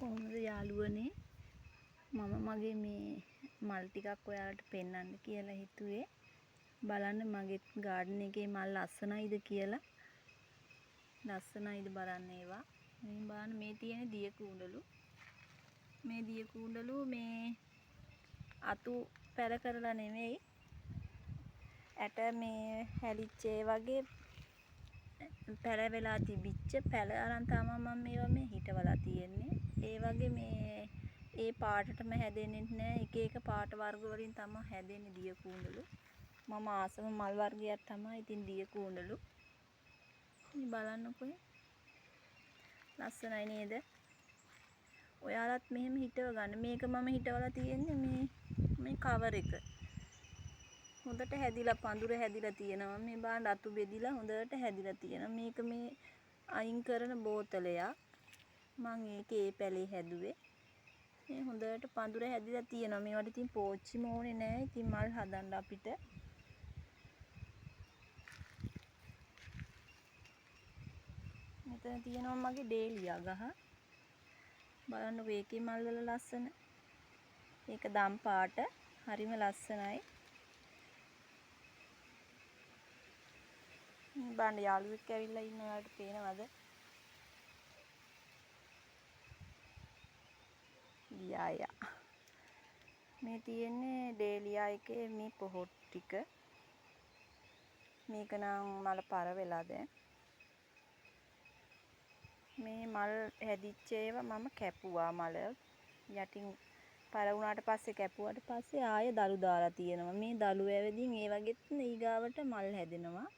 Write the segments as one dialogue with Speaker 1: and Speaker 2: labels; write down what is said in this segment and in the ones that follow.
Speaker 1: කොහොමද යාළුවනේ මම මගේ මේ මල් ටිකක් ඔයාලට පෙන්වන්න කියලා හිතුවේ. බලන්න මගේ ගාඩන් එකේ මල් ලස්සනයිද කියලා. ලස්සනයිද බලන්න ඒවා. මේ බලන්න මේ තියෙන දිය කුණ්ඩලු. මේ දිය කුණ්ඩලු මේ අතු පැල කරලා නෙමෙයි. ඇට මේ හැලිච්ච වගේ පැල වෙලා තිබිච්ච පැල අරන් තමයි මම මේවා මේ හිටවලා තියෙන්නේ. ඒ වගේ මේ ඒ පාටටම හැදෙන්නේ නැහැ. එක එක පාට වර්ග වලින් තමයි හැදෙන්නේ දිය කුණ්ඩලු. මම ආසම මල් වර්ගයක් තමයි ඉතින් දිය කුණ්ඩලු. මේ බලන්නකෝ. ලස්සනයි නේද? ඔයාලත් මෙහෙම හිටව ගන්න. මේක මම හිටවලා තියෙන්නේ මේ කවර් එක. හොඳට හැදිලා පඳුර හැදිලා තියෙනවා. මේ බලන්න අතු බෙදිලා හොඳට හැදිලා තියෙනවා. මේක මේ අයින් කරන බෝතලයක්. මම ඒකේ ඒ පැලේ හැදුවේ. මේ හොඳට පඳුර හැදිලා තියෙනවා. මේවට ඉතින් පෝච්චිම ඕනේ නැහැ. ඉතින් මල් හදන්න අපිට. මෙතන තියෙනවා මගේ ඩේලියා ගහ. බලන්නකෝ ඒකේ මල් වල ලස්සන. ඒක දම් පාට. හරිම ලස්සනයි. බලන්න යාළුවෙක් ඇවිල්ලා ඉන්න ඔයාලට පේනවද? යා. මේ තියෙන්නේ ඩේලියා එකේ මේ පොහොට් ටික. මේක නම් මල පර වෙලා දැන්. මේ මල් හැදිච්ච ඒවා මම කැපුවා මල. යටින් පර වුණාට පස්සේ කැපුවාට පස්සේ ආයෙ දළු දාලා තියෙනවා. මේ දළු ඇවිදින් ඒ වගේත් ඊගාවට මල් හැදෙනවා.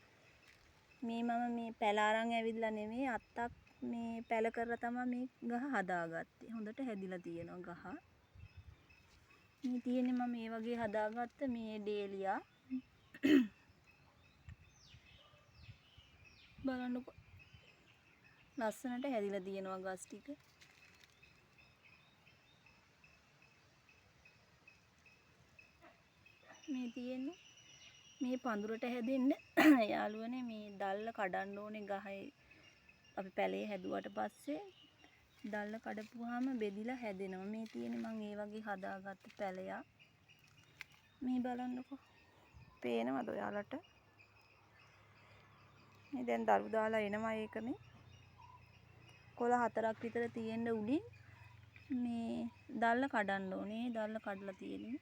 Speaker 1: මේ මම මේ පැල අරන් ඇවිදලා නෙමෙයි අත්තක් මේ පැල කරලා තමයි මේ ගහ හදාගත්තේ. හොඳට හැදිලා තියෙනවා ගහ. මේ තියෙන්නේ මම මේ වගේ හදාගත්ත මේ ඩේලියා. බලන්නකො. ලස්සනට හැදිලා තියෙනවා ගස් ටික. මේ තියෙන්නේ මේ පඳුරට හැදෙන්න යාළුවනේ මේ දැල්ල කඩන්න ඕනේ ගහේ. අපි පැලේ හැදුවට පස්සේ දැල්ල කඩපුවාම බෙදිලා හැදෙනවා. මේ තියෙන්නේ මම ඒ වගේ හදාගත්ත පැලයක්. මේ බලන්නකෝ. පේනවද ඔයාලට? මේ දැන් දළු දාලා එනවා ඒක මේ. කොළ 4ක් විතර තියෙන්න උඩින් මේ දැල්ල කඩන්න ඕනේ. දැල්ල කඩලා තියෙන්නේ.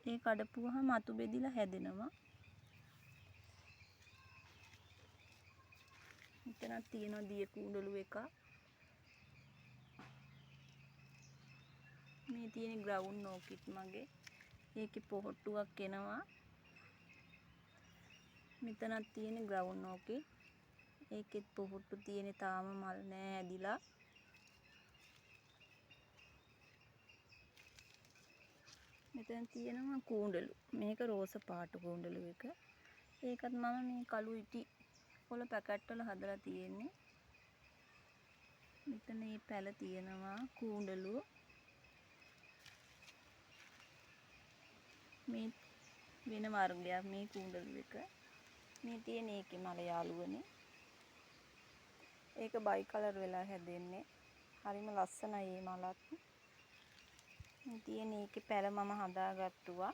Speaker 1: ඒ කඩපුවාම අතු බෙදිලා හැදෙනවා. මෙතනක් තියෙනවා දිය කුණ්ඩලු එකක්. මේ තියෙන ග්‍රවුන්ඩ් ඕකිඩ් මගේ. ඒකේ පොහොට්ටුවක් එනවා. මෙතනක් තියෙන ග්‍රවුන්ඩ් ඕකිඩ්. ඒකෙත් පොහොට්ටු තියෙන තාම මල් නෑ ඇදිලා. මෙතන තියෙනවා කුණ්ඩලු. මේක රෝස පාට කුණ්ඩලු එක. ඒකත් මම මේ කළු ඉටි කොළ පැකට් වල හදලා තියෙන්නේ. මෙතන මේ පැල තියෙනවා කුණ්ඩලු. මේ වෙන වර්ගයක් මේ කුණ්ඩලු එක. මේ තියෙන ඒකේ මල යාළුවනේ. ඒක බයි කලර් වෙලා හැදෙන්නේ. හරිම ලස්සනයි මේ මලත්. මේ තියෙන ඒකේ පැල මම හදාගත්තුවා.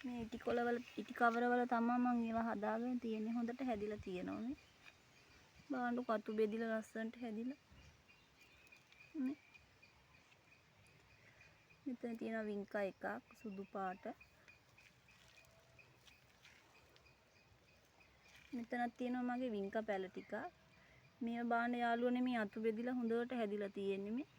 Speaker 1: මේ ඉටි කොළවල ඉටි කවර වල තමයි මම ඒවා හදාගෙන තියෙන්නේ. හොඳට හැදිලා තියෙනවා මේ. බලන්න කතු බෙදිලා ලස්සනට හැදිලා. මෙතන තියෙනවා වින්කා එකක් සුදු පාට. මෙතනක් තියෙනවා මගේ වින්කා පැල ටික. මේව බාන්න යාළුවනේ මේ අතු බෙදිලා හොඳට හැදිලා තියෙන්නේ මේ.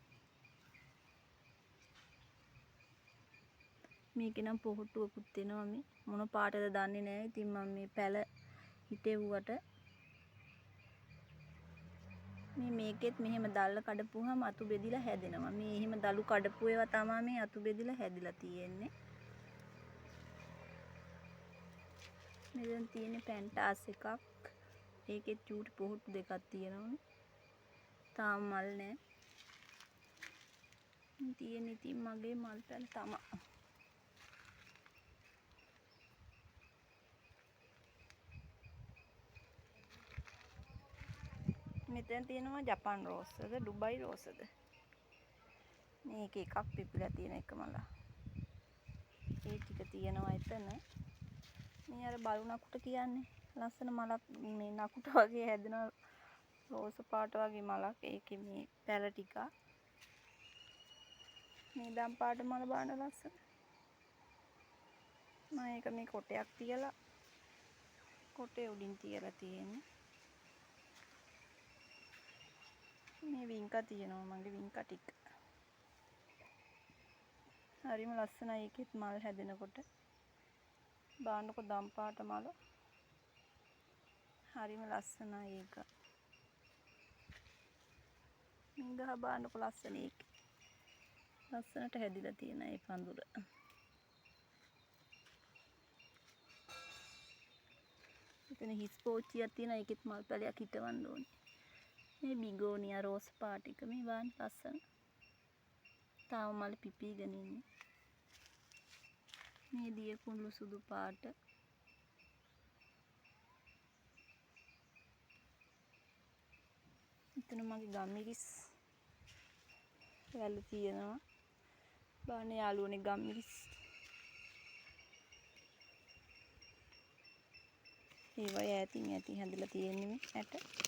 Speaker 1: මේකේ නම් පොහොට්ටුවකුත් එනවා මේ. මොන පාටද දන්නේ නැහැ. ඉතින් මම මේ පැල හිටෙව්වට මේකෙත් මෙහෙම දැල්ල කඩපුවාම අතු බෙදිලා හැදෙනවා. මේ එහෙම දළු කඩපු ඒවා තමයි මේ අතු බෙදිලා හැදිලා තියෙන්නේ. මෙතන තියෙන්නේ පැන්ටාස් එකක්. ඒකෙත් චූටි පොහොට්ටු දෙකක් තියෙනවා. තාම මල් නැහැ. තියෙන්නේ ඉතින් මගේ මල් පැල තමයි. මෙතන තියෙනවා ජපාන් රෝස්ද ඩුබයි රෝස්ද මේක එකක් පිපිලා තියෙන එක මල ඒ ටික තියෙනවා එතන මේ අර බලු නකුට කියන්නේ ලස්සන මලක් මේ නකුට වගේ හැදෙන රෝස පාට වගේ මලක් ඒකේ මේ පැල ටික මේ දම් පාට මල බලන්න ලස්සන මම ඒක මේ කොටයක් තියලා කොටේ උඩින් තියලා තියෙන්නේ මේ වින්කා තියෙනවා මගේ වින්කා ටික හරිම ලස්සනයි ඒකෙත් මල් හැදෙනකොට බාන්නකො දම් පාට මල හරිම ලස්සනයි ඒක මින්ගහ බාන්නකො ලස්සන ඒක ලස්සනට හැදිලා තියෙන ඒ පඳුර එතන හිස් පෝච්චියක් තියෙන ඒකෙත් මල් පැලයක් හිටවන්න ඕනේ මේ බිගෝනියා රෝස් පාට එක මේ බලන්න ලස්සන තාම මල පිපිගෙන ඉන්නේ මේ දිය කුණුළු සුදු පාට එතන මගේ ගම්මිරිස් වැල් තියෙනවා බලන්න යාළුවනේ ගම්මිරිස් ඒවා ඈතින් හැදලා තියෙන්නේ මේ ඇට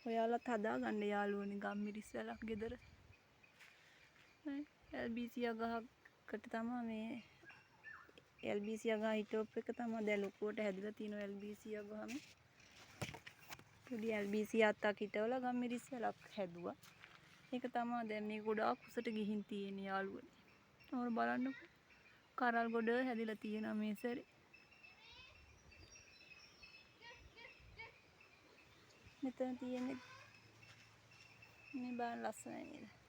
Speaker 1: ඔයාලත් හදා ගන්න යාළුවනේ ගම්මිරිස් වැලක් ගෙදර LBC ගහකට තමයි මේ LBC ගහ හිටෝප් එක තමයි දැන් ලොකුවට හැදලා තියෙනවා LBC ගහම පොඩි LBC අත්තක් හිටවලා ගම්මිරිස් වැලක් හැදුවා ඒක තමයි දැන් මේ ගොඩාක් උසට ගිහින් තියෙන යාළුවනේ ඔයාලා බලන්නකෝ කරල් ගොඩ හැදිලා තියෙනවා මේ සැරේ මෙතන තියෙන්නේ මේ බලන්න ලස්සනයි නේද